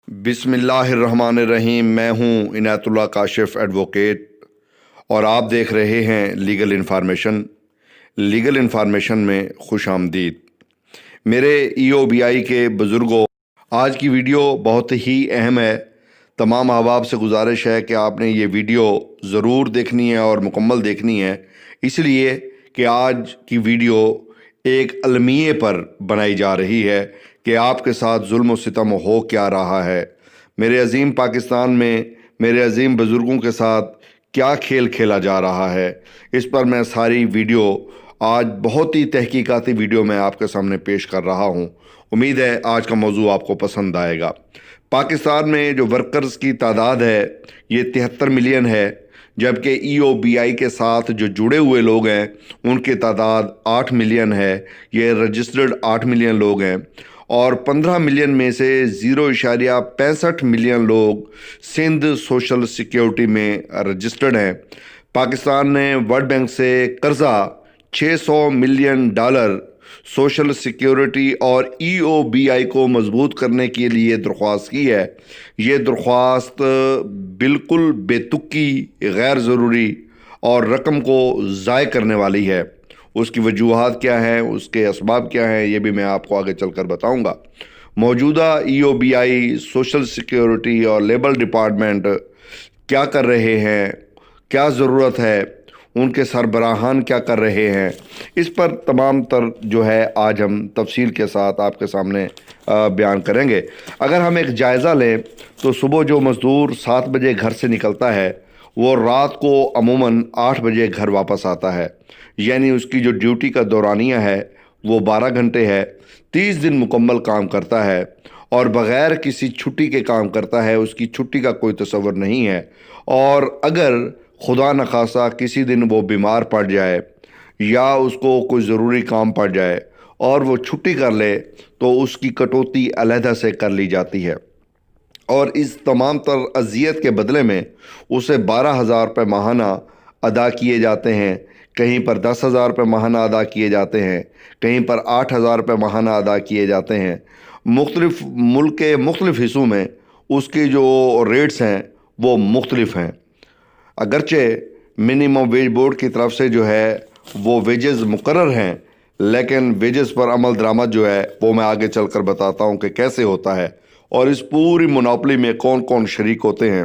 بسم اللہ الرحمن الرحیم۔ میں ہوں عنایت اللہ کاشف ایڈوکیٹ اور آپ دیکھ رہے ہیں لیگل انفارمیشن میں خوش آمدید۔ میرے EOBI کے بزرگوں، آج کی ویڈیو بہت ہی اہم ہے۔ تمام احباب سے گزارش ہے کہ آپ نے یہ ویڈیو ضرور دیکھنی ہے اور مکمل دیکھنی ہے، اس لیے کہ آج کی ویڈیو ایک المیے پر بنائی جا رہی ہے کہ آپ کے ساتھ ظلم و ستم ہو کیا رہا ہے، میرے عظیم پاکستان میں میرے عظیم بزرگوں کے ساتھ کیا کھیل کھیلا جا رہا ہے۔ اس پر میں ساری ویڈیو آج بہت ہی تحقیقاتی ویڈیو میں آپ کے سامنے پیش کر رہا ہوں۔ امید ہے آج کا موضوع آپ کو پسند آئے گا۔ پاکستان میں جو ورکرز کی تعداد ہے یہ 73 ملین ہے، جبکہ EOBI کے ساتھ جو جڑے ہوئے لوگ ہیں ان کی تعداد 8 ملین ہے۔ یہ رجسٹرڈ 8 ملین لوگ ہیں اور 15 ملین میں سے 0.65 ملین لوگ سندھ سوشل سیکیورٹی میں رجسٹرڈ ہیں۔ پاکستان نے ورلڈ بینک سے قرضہ $600 ملین سوشل سیکیورٹی اور EOBI کو مضبوط کرنے کے لیے درخواست کی ہے۔ یہ درخواست بالکل بے تکی، غیر ضروری اور رقم کو ضائع کرنے والی ہے۔ اس کی وجوہات کیا ہیں، اس کے اسباب کیا ہیں، یہ بھی میں آپ کو آگے چل کر بتاؤں گا۔ موجودہ EOBI، سوشل سیکیورٹی اور لیبر ڈپارٹمنٹ کیا کر رہے ہیں، کیا ضرورت ہے، ان کے سربراہان کیا کر رہے ہیں، اس پر تمام تر جو ہے آج ہم تفصیل کے ساتھ آپ کے سامنے بیان کریں گے۔ اگر ہم ایک جائزہ لیں تو صبح جو مزدور 7 بجے گھر سے نکلتا ہے وہ رات کو عموماً 8 بجے گھر واپس آتا ہے، یعنی اس کی جو ڈیوٹی کا دورانیہ ہے وہ 12 گھنٹے ہے۔ 30 دن مکمل کام کرتا ہے اور بغیر کسی چھٹی کے کام کرتا ہے، اس کی چھٹی کا کوئی تصور نہیں ہے۔ اور اگر خدا نخواستہ کسی دن وہ بیمار پڑ جائے یا اس کو کوئی ضروری کام پڑ جائے اور وہ چھٹی کر لے تو اس کی کٹوتی علیحدہ سے کر لی جاتی ہے، اور اس تمام تر اذیت کے بدلے میں اسے 12,000 روپے ماہانہ ادا کیے جاتے ہیں۔ کہیں پر 10,000 روپے ماہانہ ادا کیے جاتے ہیں، کہیں پر 8,000 روپے ماہانہ ادا کیے جاتے ہیں۔ مختلف ملک کے مختلف حصوں میں اس کے جو ریٹس ہیں وہ مختلف ہیں۔ اگرچہ منیمم ویج بورڈ کی طرف سے جو ہے وہ ویجز مقرر ہیں، لیکن ویجز پر عمل درآمد جو ہے وہ میں آگے چل کر بتاتا ہوں کہ کیسے ہوتا ہے اور اس پوری مناپلی میں کون کون شریک ہوتے ہیں۔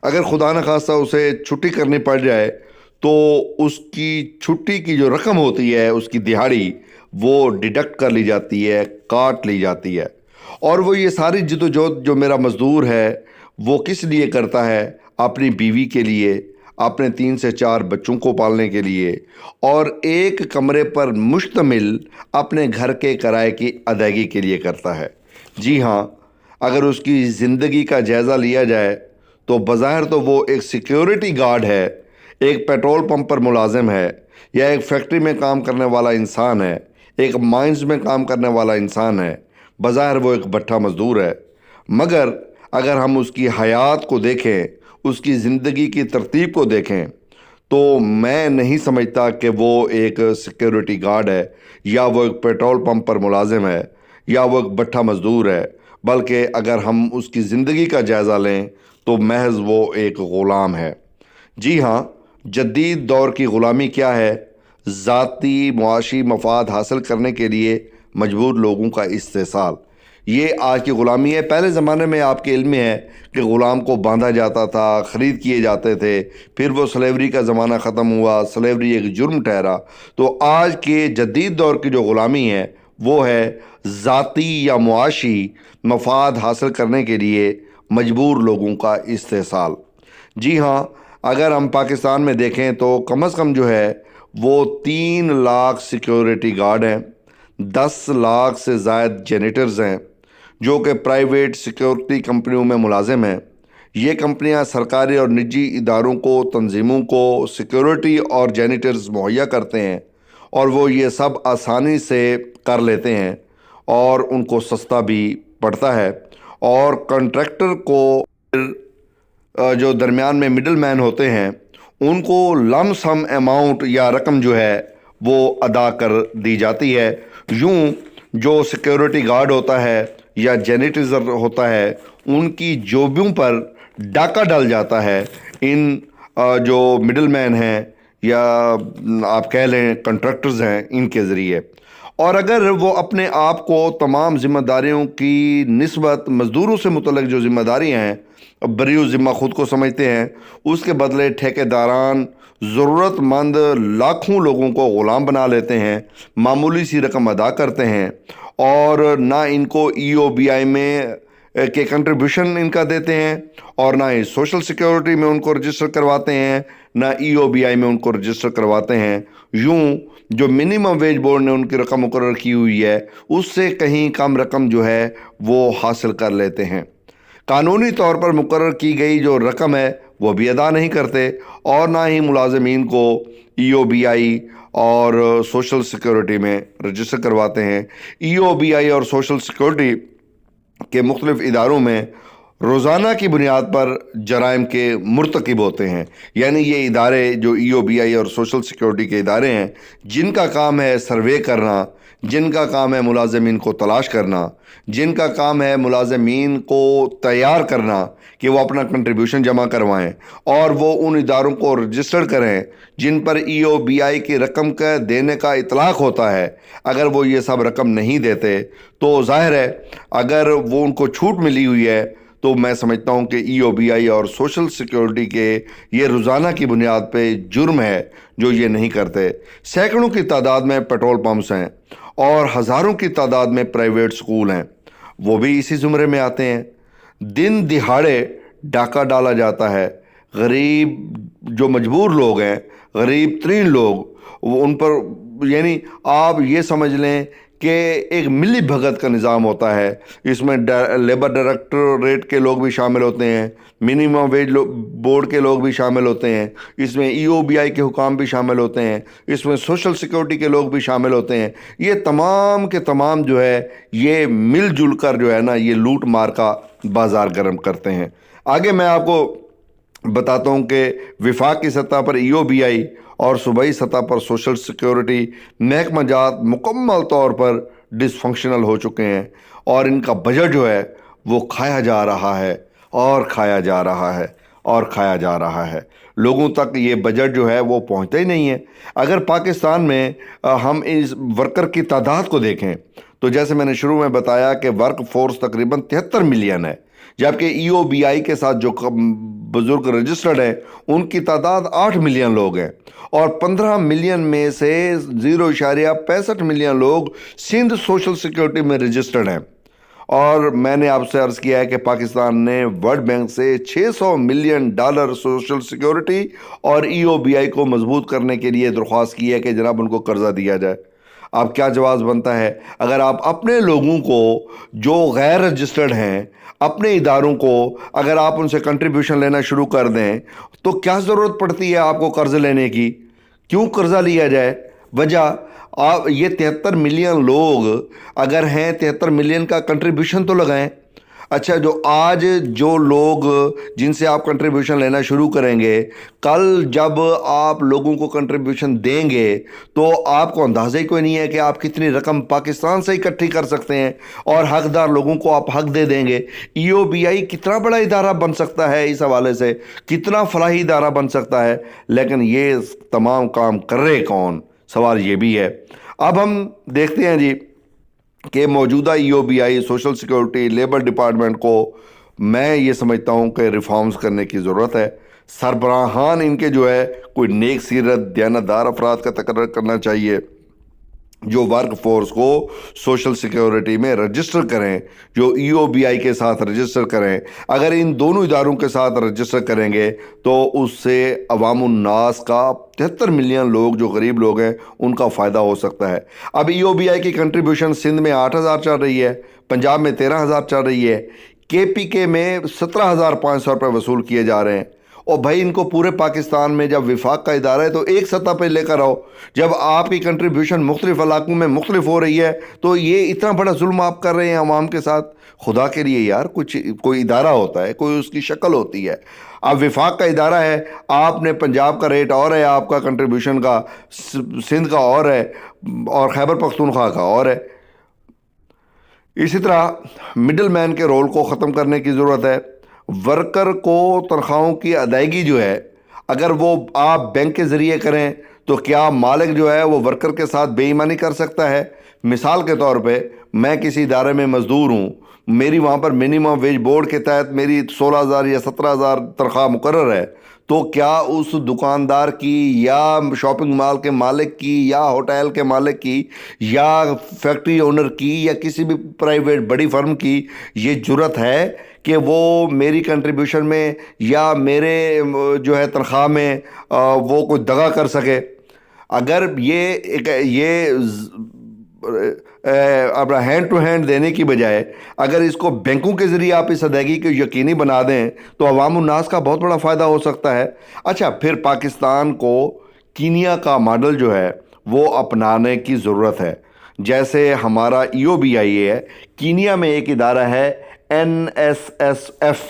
اگر خدا نخواستہ اسے چھٹی کرنی پڑ جائے تو اس کی چھٹی کی جو رقم ہوتی ہے، اس کی دہاڑی، وہ ڈیڈکٹ کر لی جاتی ہے، کاٹ لی جاتی ہے۔ اور وہ یہ ساری جدوجہد جو میرا مزدور ہے وہ کس لیے کرتا ہے؟ اپنی بیوی کے لیے، اپنے 3 سے 4 بچوں کو پالنے کے لیے اور ایک کمرے پر مشتمل اپنے گھر کے کرائے کی ادائیگی کے لیے کرتا ہے۔ جی ہاں، اگر اس کی زندگی کا جائزہ لیا جائے تو بظاہر تو وہ ایک سیکیورٹی گارڈ ہے، ایک پیٹرول پمپ پر ملازم ہے، یا ایک فیکٹری میں کام کرنے والا انسان ہے، ایک مائنز میں کام کرنے والا انسان ہے، بظاہر وہ ایک بٹھا مزدور ہے، مگر اگر ہم اس کی حیات کو دیکھیں، اس کی زندگی کی ترتیب کو دیکھیں تو میں نہیں سمجھتا کہ وہ ایک سیکیورٹی گارڈ ہے، یا وہ ایک پیٹرول پمپ پر ملازم ہے، یا وہ ایک بٹھا مزدور ہے، بلکہ اگر ہم اس کی زندگی کا جائزہ لیں تو محض وہ ایک غلام ہے۔ جی ہاں، جدید دور کی غلامی کیا ہے؟ ذاتی معاشی مفاد حاصل کرنے کے لیے مجبور لوگوں کا استحصال، یہ آج کی غلامی ہے۔ پہلے زمانے میں آپ کے علم میں ہے کہ غلام کو باندھا جاتا تھا، خرید کیے جاتے تھے، پھر وہ سلیوری کا زمانہ ختم ہوا، سلیوری ایک جرم ٹھہرا۔ تو آج کے جدید دور کی جو غلامی ہے وہ ہے ذاتی یا معاشی مفاد حاصل کرنے کے لیے مجبور لوگوں کا استحصال۔ جی ہاں، اگر ہم پاکستان میں دیکھیں تو کم از کم جو ہے وہ 3 لاکھ سیکیورٹی گارڈ ہیں، 10 لاکھ سے زائد جینیٹرز ہیں جو کہ پرائیویٹ سیکیورٹی کمپنیوں میں ملازم ہیں۔ یہ کمپنیاں سرکاری اور نجی اداروں کو، تنظیموں کو سیکیورٹی اور جینیٹرز مہیا کرتے ہیں، اور وہ یہ سب آسانی سے کر لیتے ہیں اور ان کو سستا بھی پڑتا ہے۔ اور کنٹریکٹر کو جو درمیان میں مڈل مین ہوتے ہیں ان کو لم سم اماؤنٹ یا رقم جو ہے وہ ادا کر دی جاتی ہے۔ یوں جو سیکیورٹی گارڈ ہوتا ہے یا جینیٹائزر ہوتا ہے ان کی جوبوں پر ڈاکہ ڈال جاتا ہے ان جو مڈل مین ہیں یا آپ کہہ لیں کنٹریکٹرز ہیں ان کے ذریعے. اور اگر وہ اپنے آپ کو تمام ذمہ داریوں کی نسبت مزدوروں سے متعلق جو ذمہ داریاں ہیں بریو ذمہ خود کو سمجھتے ہیں، اس کے بدلے ٹھیکیداران ضرورت مند لاکھوں لوگوں کو غلام بنا لیتے ہیں، معمولی سی رقم ادا کرتے ہیں، اور نہ ان کو ای او بی آئی میں کے کنٹریبیوشن ان کا دیتے ہیں، اور نہ ہی سوشل سیکیورٹی میں ان کو رجسٹر کرواتے ہیں، نہ ای او بی آئی میں ان کو رجسٹر کرواتے ہیں. یوں جو منیمم ویج بورڈ نے ان کی رقم مقرر کی ہوئی ہے اس سے کہیں کم رقم جو ہے وہ حاصل کر لیتے ہیں. قانونی طور پر مقرر کی گئی جو رقم ہے وہ بھی ادا نہیں کرتے، اور نہ ہی ملازمین کو ای او بی آئی اور سوشل سیکیورٹی میں رجسٹر کرواتے ہیں. ای او بی آئی اور سوشل سیکیورٹی کے مختلف اداروں میں روزانہ کی بنیاد پر جرائم کے مرتکب ہوتے ہیں. یعنی یہ ادارے جو ای او بی آئی اور سوشل سیکیورٹی کے ادارے ہیں، جن کا کام ہے سروے کرنا، جن کا کام ہے ملازمین کو تلاش کرنا، جن کا کام ہے ملازمین کو تیار کرنا کہ وہ اپنا کنٹریبیوشن جمع کروائیں اور وہ ان اداروں کو رجسٹر کریں جن پر ای او بی آئی کی رقم کا دینے کا اطلاق ہوتا ہے. اگر وہ یہ سب رقم نہیں دیتے تو ظاہر ہے اگر وہ ان کو چھوٹ ملی ہوئی ہے تو میں سمجھتا ہوں کہ ای او بی آئی اور سوشل سیکیورٹی کے یہ روزانہ کی بنیاد پہ جرم ہے جو یہ نہیں کرتے. سینکڑوں کی تعداد میں پیٹرول پمپس ہیں اور ہزاروں کی تعداد میں پرائیویٹ سکول ہیں، وہ بھی اسی زمرے میں آتے ہیں. دن دہاڑے ڈاکہ ڈالا جاتا ہے. غریب جو مجبور لوگ ہیں، غریب ترین لوگ، وہ ان پر یعنی آپ یہ سمجھ لیں کہ ایک ملی بھگت کا نظام ہوتا ہے. اس میں لیبر ڈائریکٹوریٹ کے لوگ بھی شامل ہوتے ہیں، منیمم ویج بورڈ کے لوگ بھی شامل ہوتے ہیں، اس میں ای او بی آئی کے حکام بھی شامل ہوتے ہیں، اس میں سوشل سیکیورٹی کے لوگ بھی شامل ہوتے ہیں. یہ تمام کے تمام جو ہے یہ مل جل کر جو ہے نا یہ لوٹ مار کا بازار گرم کرتے ہیں. آگے میں آپ کو بتاتا ہوں کہ وفاق کی سطح پر ای او بی آئی اور صوبائی سطح پر سوشل سیکیورٹی محکمہ جات مکمل طور پر ڈس فنکشنل ہو چکے ہیں، اور ان کا بجٹ جو ہے وہ کھایا جا رہا ہے اور کھایا جا رہا ہے اور کھایا جا رہا ہے. لوگوں تک یہ بجٹ جو ہے وہ پہنچتا ہی نہیں ہے. اگر پاکستان میں ہم اس ورکر کی تعداد کو دیکھیں تو جیسے میں نے شروع میں بتایا کہ ورک فورس تقریباً 73 ملین ہے، جبکہ ای او بی آئی کے ساتھ جو بزرگ رجسٹرڈ ہیں ان کی تعداد 8 ملین لوگ ہیں، اور 15 ملین میں سے 0.65 ملین لوگ سندھ سوشل سیکیورٹی میں رجسٹرڈ ہیں. اور میں نے آپ سے عرض کیا ہے کہ پاکستان نے ورلڈ بینک سے $600 ملین سوشل سیکیورٹی اور ای او بی آئی کو مضبوط کرنے کے لیے درخواست کی ہے کہ جناب ان کو قرضہ دیا جائے. اب کیا جواز بنتا ہے؟ اگر آپ اپنے لوگوں کو جو غیر رجسٹرڈ ہیں، اپنے اداروں کو اگر آپ ان سے کنٹریبیوشن لینا شروع کر دیں تو کیا ضرورت پڑتی ہے آپ کو قرض لینے کی؟ کیوں قرضہ لیا جائے؟ وجہ آپ یہ 73 ملین لوگ اگر ہیں، 73 ملین کا کنٹریبیوشن تو لگائیں. اچھا، آج جو لوگ جن سے آپ کنٹریبیوشن لینا شروع کریں گے، کل جب آپ لوگوں کو کنٹریبیوشن دیں گے تو آپ کو اندازہ ہی کوئی نہیں ہے کہ آپ کتنی رقم پاکستان سے اکٹھی کر سکتے ہیں اور حقدار لوگوں کو آپ حق دے دیں گے. ای او بی آئی کتنا بڑا ادارہ بن سکتا ہے، اس حوالے سے کتنا فلاحی ادارہ بن سکتا ہے، لیکن یہ تمام کام کر رہے کون؟ سوال یہ بھی ہے. اب ہم دیکھتے ہیں جی کہ موجودہ ای او بی آئی، سوشل سیکیورٹی، لیبر ڈپارٹمنٹ کو میں یہ سمجھتا ہوں کہ ریفارمز کرنے کی ضرورت ہے. سربراہان ان کے جو ہے کوئی نیک سیرت دیانتدار افراد کا تقرر کرنا چاہیے جو ورک فورس کو سوشل سیکیورٹی میں رجسٹر کریں، جو ای او بی آئی کے ساتھ رجسٹر کریں. اگر ان دونوں اداروں کے ساتھ رجسٹر کریں گے تو اس سے عوام الناس کا 73 ملین لوگ جو غریب لوگ ہیں ان کا فائدہ ہو سکتا ہے. اب ای او بی آئی کی کنٹریبیوشن سندھ میں 8,000 چل رہی ہے، پنجاب میں 13,000 چل رہی ہے، کے پی کے میں 17,500 روپے وصول کیے جا رہے ہیں. اور بھائی ان کو پورے پاکستان میں جب وفاق کا ادارہ ہے تو ایک سطح پہ لے کر آؤ. جب آپ کی کنٹریبیوشن مختلف علاقوں میں مختلف ہو رہی ہے تو یہ اتنا بڑا ظلم آپ کر رہے ہیں عوام کے ساتھ. خدا کے لیے یار کوئی ادارہ ہوتا ہے، کوئی اس کی شکل ہوتی ہے. اب وفاق کا ادارہ ہے، آپ نے پنجاب کا ریٹ اور ہے، آپ کا کنٹریبیوشن کا سندھ کا اور ہے، اور خیبر پختونخوا کا اور ہے. اسی طرح مڈل مین کے رول کو ختم کرنے کی ضرورت ہے. ورکر کو تنخواہوں کی ادائیگی جو ہے اگر وہ آپ بینک کے ذریعے کریں تو کیا مالک جو ہے وہ ورکر کے ساتھ بے ایمانی کر سکتا ہے؟ مثال کے طور پہ میں کسی ادارے میں مزدور ہوں, میری وہاں پر منیمم ویج بورڈ کے تحت میری 16,000 یا 17,000 تنخواہ مقرر ہے, تو کیا اس دکاندار کی یا شاپنگ مال کے مالک کی یا ہوٹل کے مالک کی یا فیکٹری اونر کی یا کسی بھی پرائیویٹ بڑی فرم کی یہ جرت ہے کہ وہ میری کنٹریبیوشن میں یا میرے جو ہے تنخواہ میں وہ کوئی دغا کر سکے؟ اگر یہ اپنا ہینڈ ٹو ہینڈ دینے کی بجائے اگر اس کو بینکوں کے ذریعے آپ اس ادائیگی کو یقینی بنا دیں تو عوام الناس کا بہت بڑا فائدہ ہو سکتا ہے. اچھا, پھر پاکستان کو کینیا کا ماڈل جو ہے وہ اپنانے کی ضرورت ہے. جیسے ہمارا EOBI ہے, کینیا میں ایک ادارہ ہے NSSF.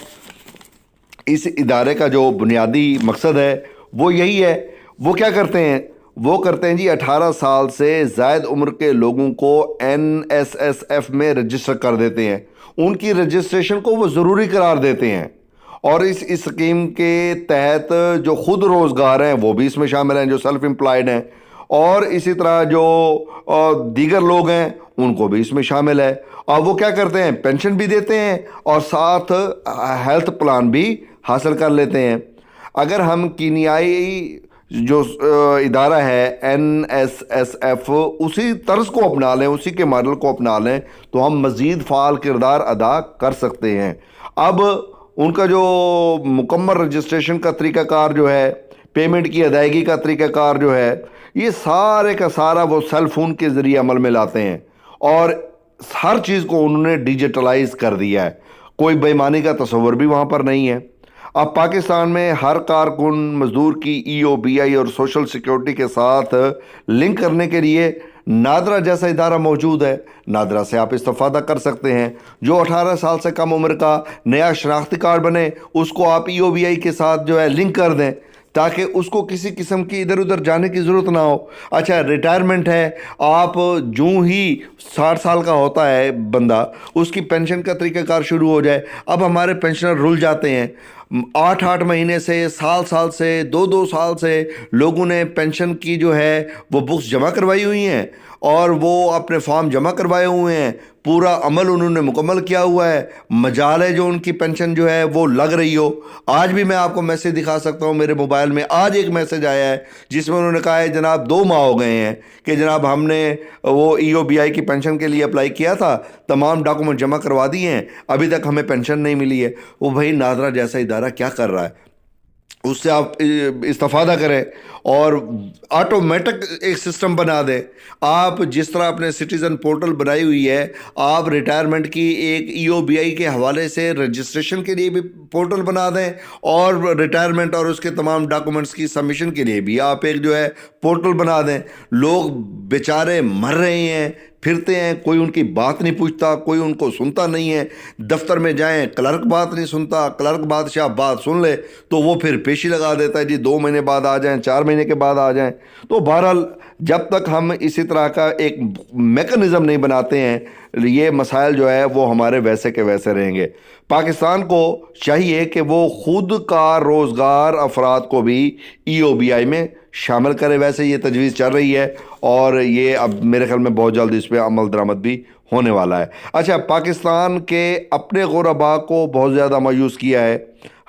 اس ادارے کا جو بنیادی مقصد ہے وہ یہی ہے. وہ کیا کرتے ہیں؟ وہ کرتے ہیں جی 18 سال سے زائد عمر کے لوگوں کو NSSF میں رجسٹر کر دیتے ہیں. ان کی رجسٹریشن کو وہ ضروری قرار دیتے ہیں, اور اس اسکیم کے تحت جو خود روزگار ہیں وہ بھی اس میں شامل ہیں, جو سیلف امپلائڈ ہیں, اور اسی طرح جو دیگر لوگ ہیں ان کو بھی اس میں شامل ہے. اور وہ کیا کرتے ہیں؟ پینشن بھی دیتے ہیں اور ساتھ ہیلتھ پلان بھی حاصل کر لیتے ہیں. اگر ہم کینیائی جو ادارہ ہے NSSF اسی طرز کو اپنا لیں, اسی کے ماڈل کو اپنا لیں تو ہم مزید فعال کردار ادا کر سکتے ہیں. اب ان کا جو مکمل رجسٹریشن کا طریقہ کار جو ہے, پیمنٹ کی ادائیگی کا طریقہ کار جو ہے, یہ سارے کا سارا وہ سیل فون کے ذریعے عمل میں لاتے ہیں, اور ہر چیز کو انہوں نے ڈیجیٹلائز کر دیا ہے. کوئی بے ایمانی کا تصور بھی وہاں پر نہیں ہے. اب پاکستان میں ہر کارکن مزدور کی EOBI اور سوشل سیکیورٹی کے ساتھ لنک کرنے کے لیے نادرا جیسا ادارہ موجود ہے. نادرا سے آپ استفادہ کر سکتے ہیں. جو 18 سال سے کم عمر کا نیا شناختی کارڈ بنے اس کو آپ EOBI کے ساتھ جو ہے لنک کر دیں تاکہ اس کو کسی قسم کی ادھر ادھر جانے کی ضرورت نہ ہو. اچھا, ریٹائرمنٹ ہے, آپ جو ہی 60 سال کا ہوتا ہے بندہ اس کی پینشن کا طریقہ کار شروع ہو جائے. اب ہمارے پینشنر رل جاتے ہیں, 8 مہینے سے, سال سے, 2 سال سے لوگوں نے پینشن کی جو ہے وہ بکس جمع کروائی ہوئی ہیں اور وہ اپنے فارم جمع کروائے ہوئے ہیں, پورا عمل انہوں نے مکمل کیا ہوا ہے. مجال ہے جو ان کی پینشن جو ہے وہ لگ رہی ہو. آج بھی میں آپ کو میسیج دکھا سکتا ہوں میرے موبائل میں. آج ایک میسیج آیا ہے جس میں انہوں نے کہا ہے جناب 2 ماہ ہو گئے ہیں کہ جناب ہم نے وہ EOBI کی پینشن کے لیے اپلائی کیا تھا, تمام ڈاکومنٹ جمع کروا دیے ہیں, ابھی تک ہمیں پینشن نہیں ملی ہے. وہ بھائی نادرا جیسا ادارہ کیا کر رہا ہے, اس سے آپ استفادہ کریں اور آٹومیٹک ایک سسٹم بنا دیں. آپ جس طرح اپنے سٹیزن پورٹل بنائی ہوئی ہے, آپ ریٹائرمنٹ کی ایک EOBI کے حوالے سے رجسٹریشن کے لیے بھی پورٹل بنا دیں, اور ریٹائرمنٹ اور اس کے تمام ڈاکومنٹس کی سبمیشن کے لیے بھی آپ ایک جو ہے پورٹل بنا دیں. لوگ بیچارے مر رہے ہیں, پھرتے ہیں, کوئی ان کی بات نہیں پوچھتا, کوئی ان کو سنتا نہیں ہے. دفتر میں جائیں, کلرک بات نہیں سنتا, کلرک بادشاہ بات سن لے تو وہ پھر پیشی لگا دیتا ہے جی 2 مہینے بعد آ جائیں, 4 مہینے کے بعد آ جائیں. تو بہرحال جب تک ہم اسی طرح کا ایک میکانزم نہیں بناتے ہیں یہ مسائل جو ہے وہ ہمارے ویسے کے ویسے رہیں گے. پاکستان کو چاہیے کہ وہ خود کار روزگار افراد کو بھی EOBI میں شامل کرے. ویسے یہ تجویز چل رہی ہے اور یہ اب میرے خیال میں بہت جلد اس پہ عمل درآمد بھی ہونے والا ہے. اچھا, پاکستان کے اپنے غربا کو بہت زیادہ مایوس کیا ہے.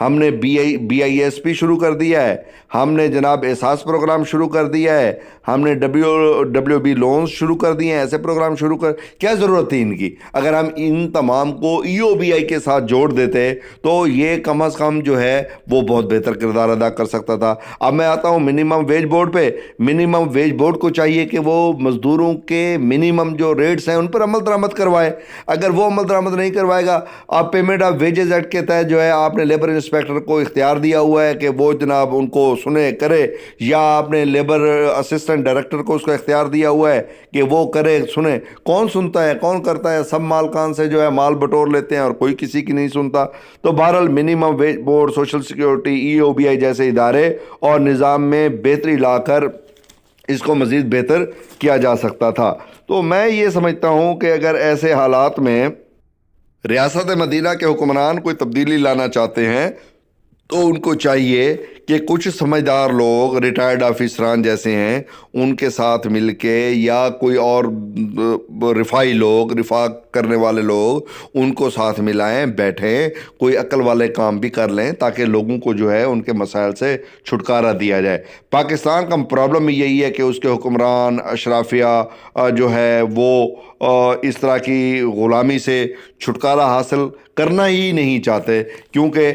ہم نے BISP شروع کر دیا ہے, ہم نے جناب احساس پروگرام شروع کر دیا ہے, ہم نے WB لونز شروع کر دیے ہیں. ایسے پروگرام شروع کیا ضرورت تھی ان کی؟ اگر ہم ان تمام کو EOBI کے ساتھ جوڑ دیتے تو یہ کم از کم جو ہے وہ بہت بہتر کردار ادا کر سکتا تھا. اب میں آتا ہوں منیمم ویج بورڈ پہ. منیمم ویج بورڈ کو چاہیے کہ وہ مزدوروں کے منیمم جو ریٹس ہیں ان پر عمل درآمد کروائے. اگر وہ عمل درآمد نہیں کروائے گا, آپ پیمنٹ آف ویجز ایکٹ کے تحت جو ہے آپ نے لیبر انسپیکٹر کو اختیار دیا ہوا ہے کہ وہ جناب ان کو سنے کرے, یا آپ نے لیبر اسسٹنٹ ڈائریکٹر کو اس کو اختیار دیا ہوا ہے کہ وہ کرے سنے. کون سنتا ہے, کون کرتا ہے؟ سب مالکان سے جو ہے مال بٹور لیتے ہیں اور کوئی کسی کی نہیں سنتا. تو بہرحال minimum wage board, social security, EOBI جیسے ادارے اور نظام میں بہتری لا کر اس کو مزید بہتر کیا جا سکتا تھا۔ تو میں یہ سمجھتا ہوں کہ اگر ایسے حالات میں ریاست مدینہ کے حکمران کوئی تبدیلی لانا چاہتے ہیں تو ان کو چاہیے کہ کچھ سمجھدار لوگ ریٹائرڈ آفیسران جیسے ہیں ان کے ساتھ مل کے، یا کوئی اور رفائی لوگ، رفاق کرنے والے لوگ، ان کو ساتھ ملائیں، بیٹھیں، کوئی عقل والے کام بھی کر لیں تاکہ لوگوں کو جو ہے ان کے مسائل سے چھٹکارا دیا جائے۔ پاکستان کا پرابلم یہی ہے کہ اس کے حکمران، اشرافیہ جو ہے وہ اس طرح کی غلامی سے چھٹکارا حاصل کرنا ہی نہیں چاہتے، کیونکہ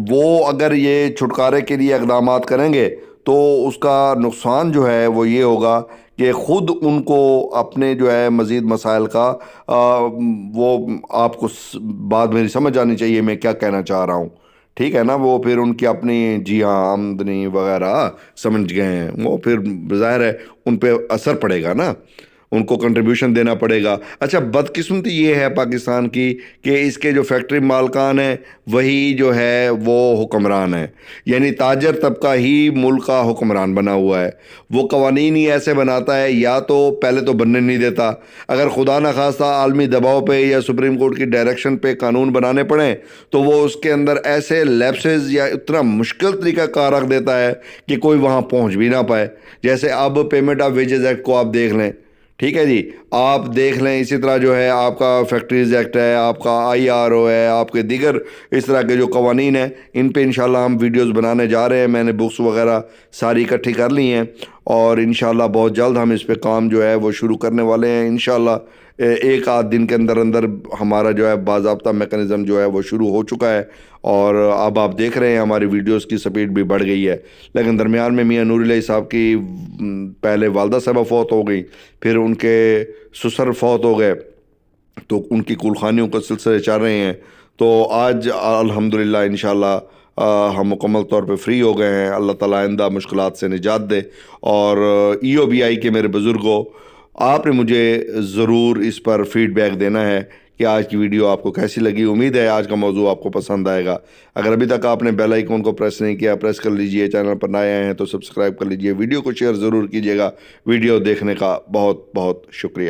وہ اگر یہ چھٹکارے کے لیے اقدامات کریں گے تو اس کا نقصان جو ہے وہ یہ ہوگا کہ خود ان کو اپنے جو ہے مزید مسائل کا وہ آپ کو بات میری سمجھ آنی چاہیے میں کیا کہنا چاہ رہا ہوں، ٹھیک ہے نا؟ وہ پھر ان کی اپنی جی ہاں آمدنی وغیرہ سمجھ گئے ہیں، وہ پھر ظاہر ہے ان پہ اثر پڑے گا نا، ان کو کنٹریبیوشن دینا پڑے گا۔ اچھا، بدقسمتی یہ ہے پاکستان کی کہ اس کے جو فیکٹری مالکان ہیں وہی جو ہے وہ حکمران ہیں، یعنی تاجر طبقہ ہی ملک کا حکمران بنا ہوا ہے۔ وہ قوانین ہی ایسے بناتا ہے، یا تو پہلے تو بننے نہیں دیتا، اگر خدا نخواستہ عالمی دباؤ پہ یا سپریم کورٹ کی ڈائریکشن پہ قانون بنانے پڑیں تو وہ اس کے اندر ایسے لیپسز یا اتنا مشکل طریقہ کار رکھ دیتا ہے کہ کوئی وہاں پہنچ بھی نہ پائے۔ جیسے اب پیمنٹ آف ویجز ایکٹ کو آپ دیکھ لیں، ٹھیک ہے جی، آپ دیکھ لیں، اسی طرح جو ہے آپ کا فیکٹریز ایکٹ ہے، آپ کا IRO ہے، آپ کے دیگر اس طرح کے جو قوانین ہیں، ان پہ انشاءاللہ ہم ویڈیوز بنانے جا رہے ہیں۔ میں نے بکس وغیرہ ساری اکٹھی کر لی ہیں اور انشاءاللہ بہت جلد ہم اس پہ کام جو ہے وہ شروع کرنے والے ہیں۔ انشاءاللہ ایک آدھ دن کے اندر اندر ہمارا جو ہے باضابطہ میکنزم جو ہے وہ شروع ہو چکا ہے، اور اب آپ دیکھ رہے ہیں ہماری ویڈیوز کی سپیڈ بھی بڑھ گئی ہے۔ لیکن درمیان میں میاں نور الہی صاحب کی پہلے والدہ صاحبہ فوت ہو گئی، پھر ان کے سسر فوت ہو گئے، تو ان کی کلخانیوں کا سلسلے چل رہے ہیں۔ تو آج الحمدللہ انشاءاللہ ہم مکمل طور پہ فری ہو گئے ہیں۔ اللہ تعالیٰ آئندہ مشکلات سے نجات دے۔ اور EOBI کے میرے بزرگوں، آپ نے مجھے ضرور اس پر فیڈ بیک دینا ہے کہ آج کی ویڈیو آپ کو کیسی لگی۔ امید ہے آج کا موضوع آپ کو پسند آئے گا۔ اگر ابھی تک آپ نے بیل آئیکن کو پریس نہیں کیا، پریس کر لیجئے۔ چینل پر نئے آئے ہیں تو سبسکرائب کر لیجئے۔ ویڈیو کو شیئر ضرور کیجئے گا۔ ویڈیو دیکھنے کا بہت بہت شکریہ۔